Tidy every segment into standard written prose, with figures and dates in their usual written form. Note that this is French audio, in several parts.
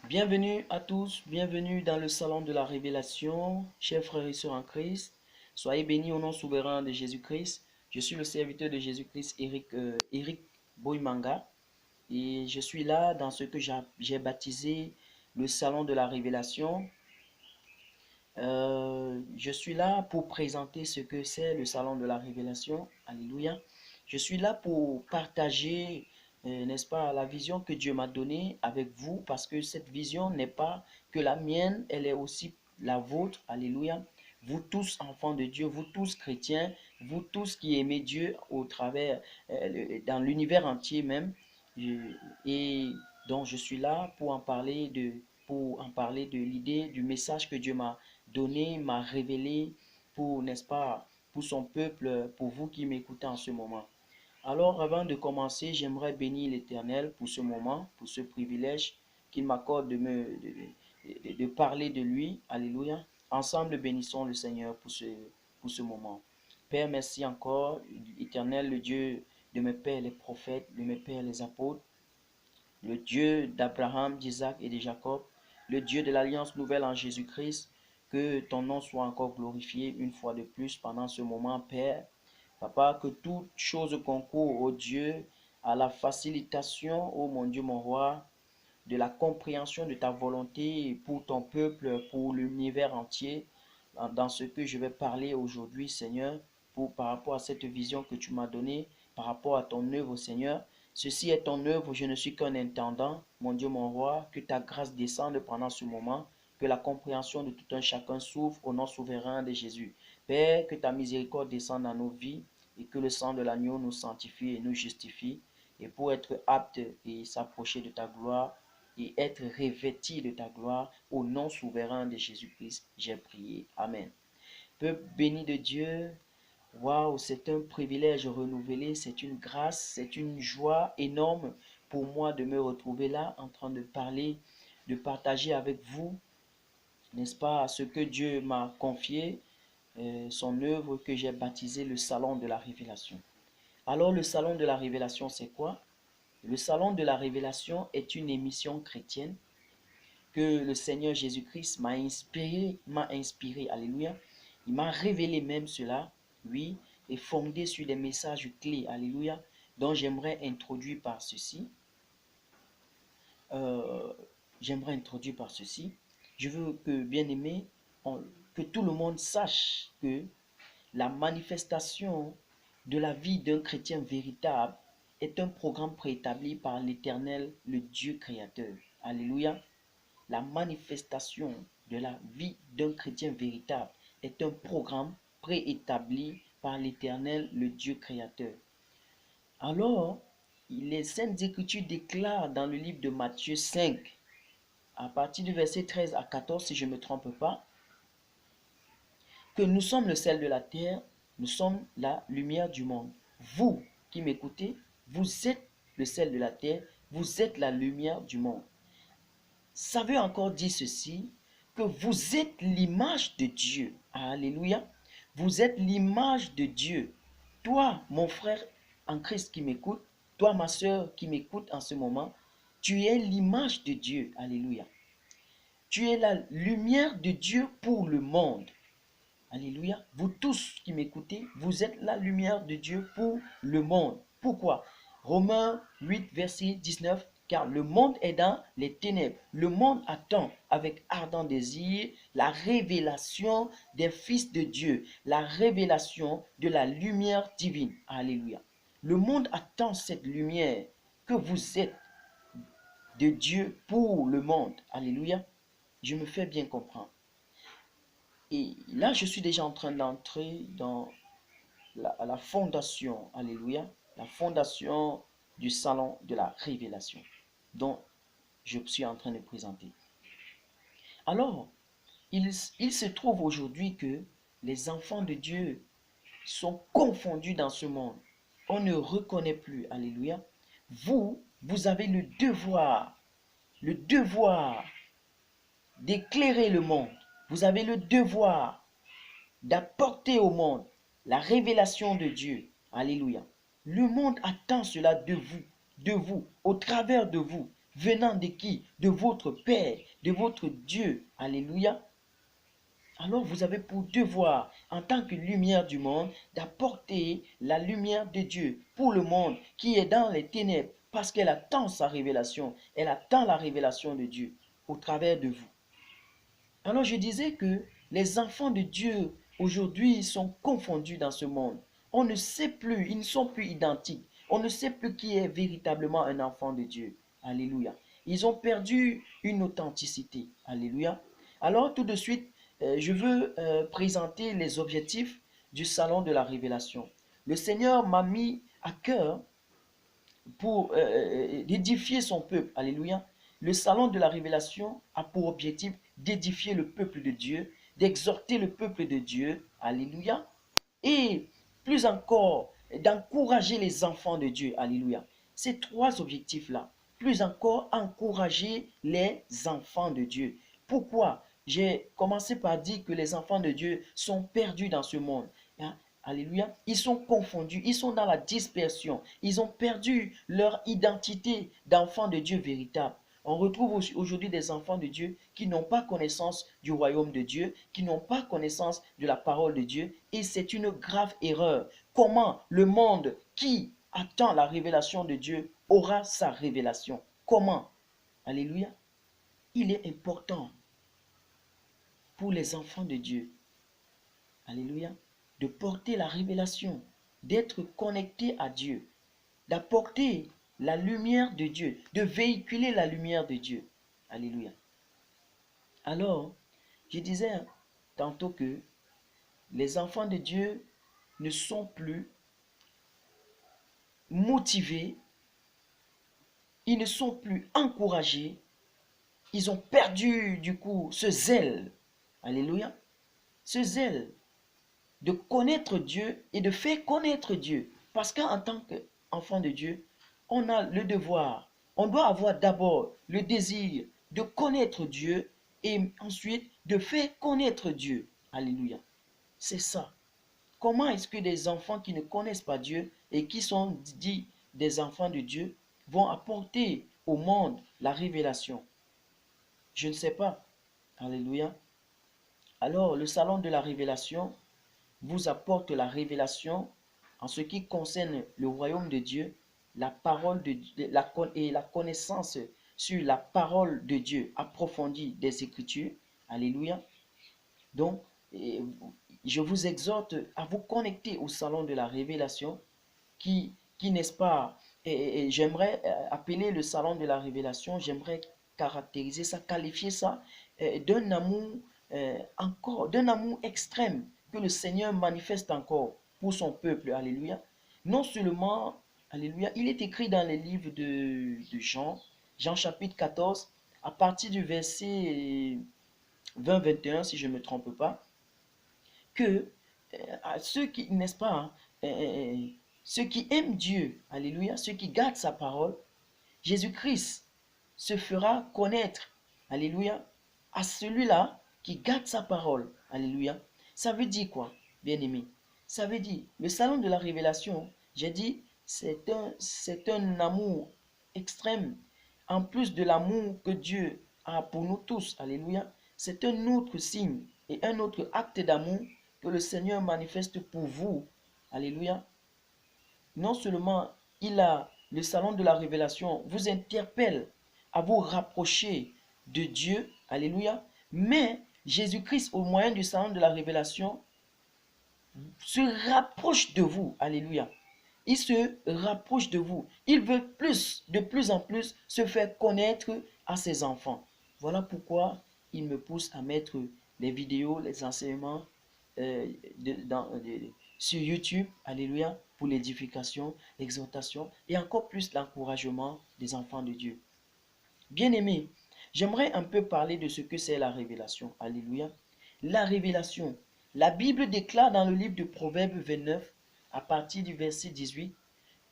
Bienvenue à tous, bienvenue dans le salon de la révélation, chers frères et sœurs en Christ. Soyez bénis au nom souverain de Jésus-Christ. Je suis le serviteur de Jésus-Christ, Eric Boimanga, et je suis là dans ce que j'ai baptisé le salon de la révélation. Je suis là pour présenter ce que c'est le salon de la révélation. Alléluia. Je suis là pour partager, n'est-ce pas, la vision que Dieu m'a donnée avec vous, parce que cette vision n'est pas que la mienne, elle est aussi la vôtre. Alléluia. Vous tous enfants de Dieu, vous tous chrétiens, vous tous qui aimez Dieu au travers, dans l'univers entier même. Et donc je suis là pour en parler de l'idée, du message que Dieu m'a donné, m'a révélé pour, n'est-ce pas, pour son peuple, pour vous qui m'écoutez en ce moment. Alors, avant de commencer, j'aimerais bénir l'Éternel pour ce moment, pour ce privilège qu'il m'accorde de parler de lui. Alléluia. Ensemble, bénissons le Seigneur pour ce moment. Père, merci encore, Éternel, le Dieu de mes pères les prophètes, de mes pères les apôtres, le Dieu d'Abraham, d'Isaac et de Jacob, le Dieu de l'Alliance nouvelle en Jésus-Christ. Que ton nom soit encore glorifié une fois de plus pendant ce moment, Père. Papa, que toute chose concourt, ô Dieu, à la facilitation, ô mon Dieu, mon roi, de la compréhension de ta volonté pour ton peuple, pour l'univers entier, dans ce que je vais parler aujourd'hui, Seigneur, par rapport à cette vision que tu m'as donnée, par rapport à ton œuvre, Seigneur. Ceci est ton œuvre, je ne suis qu'un intendant, mon Dieu, mon roi, que ta grâce descende pendant ce moment, que la compréhension de tout un chacun s'ouvre au nom souverain de Jésus. Père, que ta miséricorde descende dans nos vies et que le sang de l'agneau nous sanctifie et nous justifie, et pour être apte et s'approcher de ta gloire, et être revêti de ta gloire, au nom souverain de Jésus-Christ, j'ai prié. Amen. Peuple béni de Dieu, waouh, c'est un privilège renouvelé, c'est une grâce, c'est une joie énorme pour moi de me retrouver là en train de parler, de partager avec vous, n'est-ce pas, ce que Dieu m'a confié, son œuvre que j'ai baptisé le salon de la révélation. Alors le salon de la révélation, c'est quoi? Le salon de la révélation est une émission chrétienne que le Seigneur Jésus-Christ m'a inspiré, alléluia. Il m'a révélé même cela, oui, et fondé sur des messages clés, alléluia, dont j'aimerais introduire par ceci. Euh, j'aimerais introduire par ceci. Je veux que, bien aimé, que tout le monde sache que la manifestation de la vie d'un chrétien véritable est un programme préétabli par l'Éternel, le Dieu créateur. Alléluia. La manifestation de la vie d'un chrétien véritable est un programme préétabli par l'Éternel, le Dieu créateur. Alors, les Saintes Écritures déclarent dans le livre de Matthieu 5, à partir du verset 13 à 14, si je ne me trompe pas, que nous sommes le sel de la terre, nous sommes la lumière du monde. Vous qui m'écoutez, vous êtes le sel de la terre, vous êtes la lumière du monde. Ça veut encore dire ceci, que vous êtes l'image de Dieu. Alléluia. Vous êtes l'image de Dieu. Toi, mon frère en Christ qui m'écoute, toi, ma soeur qui m'écoute en ce moment, tu es l'image de Dieu. Alléluia. Tu es la lumière de Dieu pour le monde. Alléluia. Vous tous qui m'écoutez, vous êtes la lumière de Dieu pour le monde. Pourquoi? Romains 8, verset 19. Car le monde est dans les ténèbres. Le monde attend avec ardent désir la révélation des fils de Dieu, la révélation de la lumière divine. Alléluia. Le monde attend cette lumière que vous êtes de Dieu pour le monde. Alléluia. Je me fais bien comprendre. Et là, je suis déjà en train d'entrer dans la fondation, alléluia, la fondation du salon de la révélation, dont je suis en train de présenter. Alors, il se trouve aujourd'hui que les enfants de Dieu sont confondus dans ce monde. On ne reconnaît plus, alléluia. Vous avez le devoir d'éclairer le monde. Vous avez le devoir d'apporter au monde la révélation de Dieu. Alléluia. Le monde attend cela de vous, au travers de vous. venant de qui? De votre Père, de votre Dieu. Alléluia. Alors vous avez pour devoir, en tant que lumière du monde, d'apporter la lumière de Dieu pour le monde qui est dans les ténèbres, parce qu'elle attend sa révélation, elle attend la révélation de Dieu au travers de vous. Alors je disais que les enfants de Dieu aujourd'hui sont confondus dans ce monde. On ne sait plus, ils ne sont plus identiques. On ne sait plus qui est véritablement un enfant de Dieu. Alléluia. Ils ont perdu une authenticité. Alléluia. Alors tout de suite, je veux présenter les objectifs du salon de la révélation. Le Seigneur m'a mis à cœur pour d'édifier son peuple. Alléluia. Le salon de la révélation a pour objectif d'édifier le peuple de Dieu, d'exhorter le peuple de Dieu. Alléluia. Et plus encore, d'encourager les enfants de Dieu. Alléluia. Ces trois objectifs-là. Plus encore, encourager les enfants de Dieu. Pourquoi? J'ai commencé par dire que les enfants de Dieu sont perdus dans ce monde. Hein? Alléluia. Ils sont confondus, ils sont dans la dispersion. Ils ont perdu leur identité d'enfants de Dieu véritable. On retrouve aujourd'hui des enfants de Dieu qui n'ont pas connaissance du royaume de Dieu, qui n'ont pas connaissance de la parole de Dieu. Et c'est une grave erreur. Comment le monde qui attend la révélation de Dieu aura sa révélation? Comment? Alléluia. Il est important pour les enfants de Dieu. Alléluia. De porter la révélation, d'être connecté à Dieu, d'apporter la lumière de Dieu, de véhiculer la lumière de Dieu. Alléluia. Alors, je disais tantôt que les enfants de Dieu ne sont plus motivés, ils ne sont plus encouragés, ils ont perdu du coup ce zèle. Alléluia. Ce zèle de connaître Dieu et de faire connaître Dieu. Parce qu'en tant qu'enfant de Dieu, on a le devoir, on doit avoir d'abord le désir de connaître Dieu et ensuite de faire connaître Dieu. Alléluia. C'est ça. Comment est-ce que des enfants qui ne connaissent pas Dieu et qui sont dits des enfants de Dieu vont apporter au monde la révélation? Je ne sais pas. Alléluia. Alors, le salon de la révélation vous apporte la révélation en ce qui concerne le royaume de Dieu, la parole de Dieu, et la connaissance sur la parole de Dieu approfondie des Écritures. Alléluia. Donc, je vous exhorte à vous connecter au salon de la révélation qui n'est-ce pas, et j'aimerais appeler le salon de la révélation, j'aimerais caractériser ça, qualifier ça d'un amour encore, d'un amour extrême que le Seigneur manifeste encore pour son peuple. Alléluia. Non seulement, alléluia, il est écrit dans les livres de Jean, Jean chapitre 14, à partir du verset 20-21, si je ne me trompe pas, que à ceux qui, n'est-ce pas, hein, ceux qui aiment Dieu, alléluia, ceux qui gardent sa parole, Jésus-Christ se fera connaître, alléluia, à celui-là qui garde sa parole, alléluia. Ça veut dire quoi, bien-aimé? Ça veut dire, le salon de la révélation, j'ai dit, c'est un amour extrême. En plus de l'amour que Dieu a pour nous tous, alléluia, c'est un autre signe et un autre acte d'amour que le Seigneur manifeste pour vous, alléluia. Non seulement le salon de la révélation vous interpelle à vous rapprocher de Dieu, alléluia, mais Jésus-Christ, au moyen du salon de la révélation, se rapproche de vous, alléluia. Il se rapproche de vous. Il veut de plus en plus, se faire connaître à ses enfants. Voilà pourquoi il me pousse à mettre les vidéos, les enseignements sur YouTube, alléluia, pour l'édification, l'exhortation et encore plus l'encouragement des enfants de Dieu. Bien-aimés, j'aimerais un peu parler de ce que c'est la révélation. Alléluia. La révélation. La Bible déclare dans le livre de Proverbes 29, à partir du verset 18,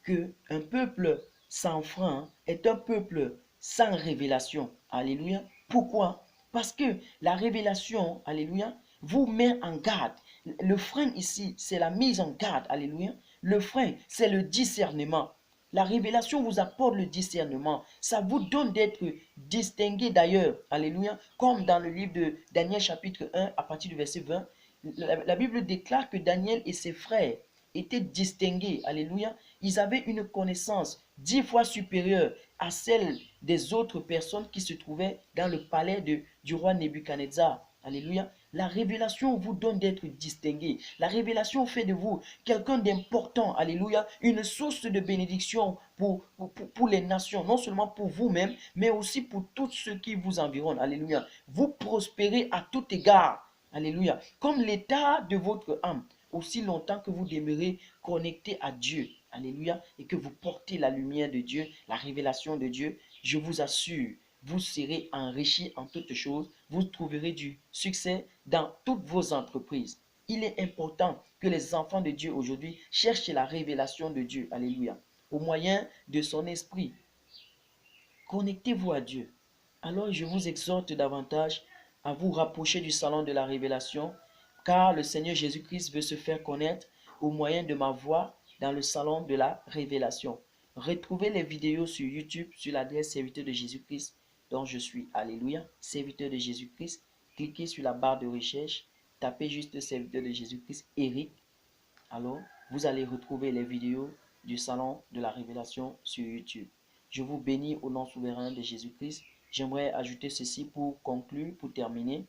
que un peuple sans frein est un peuple sans révélation. Alléluia. Pourquoi? Parce que la révélation, alléluia, vous met en garde. Le frein ici, c'est la mise en garde. Alléluia. Le frein, c'est le discernement. La révélation vous apporte le discernement. Ça vous donne d'être distingué d'ailleurs. Alléluia. Comme dans le livre de Daniel chapitre 1 à partir du verset 20, la Bible déclare que Daniel et ses frères étaient distingués. Alléluia. Ils avaient une connaissance 10 fois supérieure à celle des autres personnes qui se trouvaient dans le palais du roi Nebuchadnezzar. Alléluia. La révélation vous donne d'être distingué. La révélation fait de vous quelqu'un d'important. Alléluia. Une source de bénédiction pour les nations. Non seulement pour vous-même, mais aussi pour tous ceux qui vous environnent. Alléluia. Vous prospérez à tout égard. Alléluia. Comme l'état de votre âme. Aussi longtemps que vous demeurez connecté à Dieu. Alléluia. Et que vous portez la lumière de Dieu, la révélation de Dieu. Je vous assure, vous serez enrichi en toutes choses, vous trouverez du succès dans toutes vos entreprises. Il est important que les enfants de Dieu aujourd'hui cherchent la révélation de Dieu, alléluia, au moyen de son esprit. Connectez-vous à Dieu. Alors je vous exhorte davantage à vous rapprocher du salon de la révélation, car le Seigneur Jésus-Christ veut se faire connaître au moyen de ma voix dans le salon de la révélation. Retrouvez les vidéos sur YouTube sur l'adresse serviteur de Jésus-Christ dont je suis. Alléluia, serviteur de Jésus-Christ. Cliquez sur la barre de recherche, tapez juste serviteur de Jésus-Christ, Eric. Alors, vous allez retrouver les vidéos du salon de la révélation sur YouTube. Je vous bénis au nom souverain de Jésus-Christ. J'aimerais ajouter ceci pour conclure, pour terminer.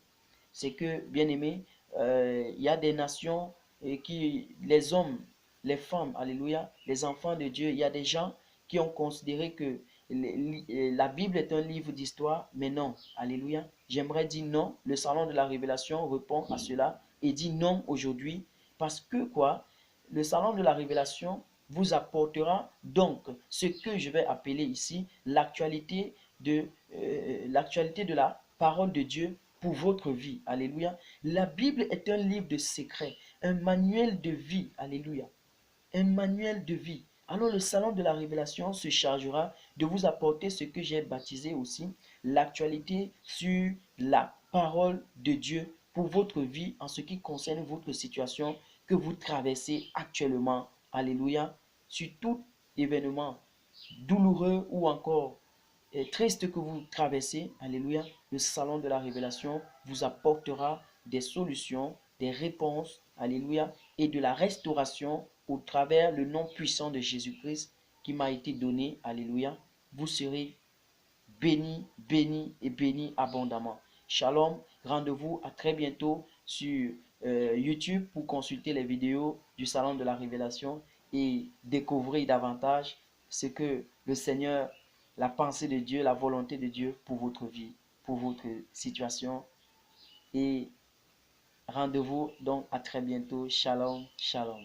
C'est que, bien aimé, il y a des nations les hommes, les femmes, alléluia, les enfants de Dieu, il y a des gens qui ont considéré que la Bible est un livre d'histoire, mais non, alléluia. J'aimerais dire non. Le salon de la révélation répond à cela et dit non aujourd'hui parce que quoi? Le salon de la révélation vous apportera donc ce que je vais appeler ici l'actualité de la parole de Dieu pour votre vie. Alléluia. La Bible est un livre de secrets, un manuel de vie. Alléluia. Un manuel de vie. Alors le salon de la révélation se chargera de vous apporter ce que j'ai baptisé aussi l'actualité sur la parole de Dieu pour votre vie en ce qui concerne votre situation que vous traversez actuellement. Alléluia. Sur tout événement douloureux ou encore triste que vous traversez, alléluia, le salon de la révélation vous apportera des solutions, des réponses, alléluia, et de la restauration au travers le nom puissant de Jésus-Christ qui m'a été donné, alléluia. Vous serez béni, béni et béni abondamment. Shalom, rendez-vous à très bientôt sur YouTube pour consulter les vidéos du Salon de la Révélation et découvrir davantage ce que le Seigneur, la pensée de Dieu, la volonté de Dieu pour votre vie, pour votre situation. Et rendez-vous donc à très bientôt. Shalom, shalom.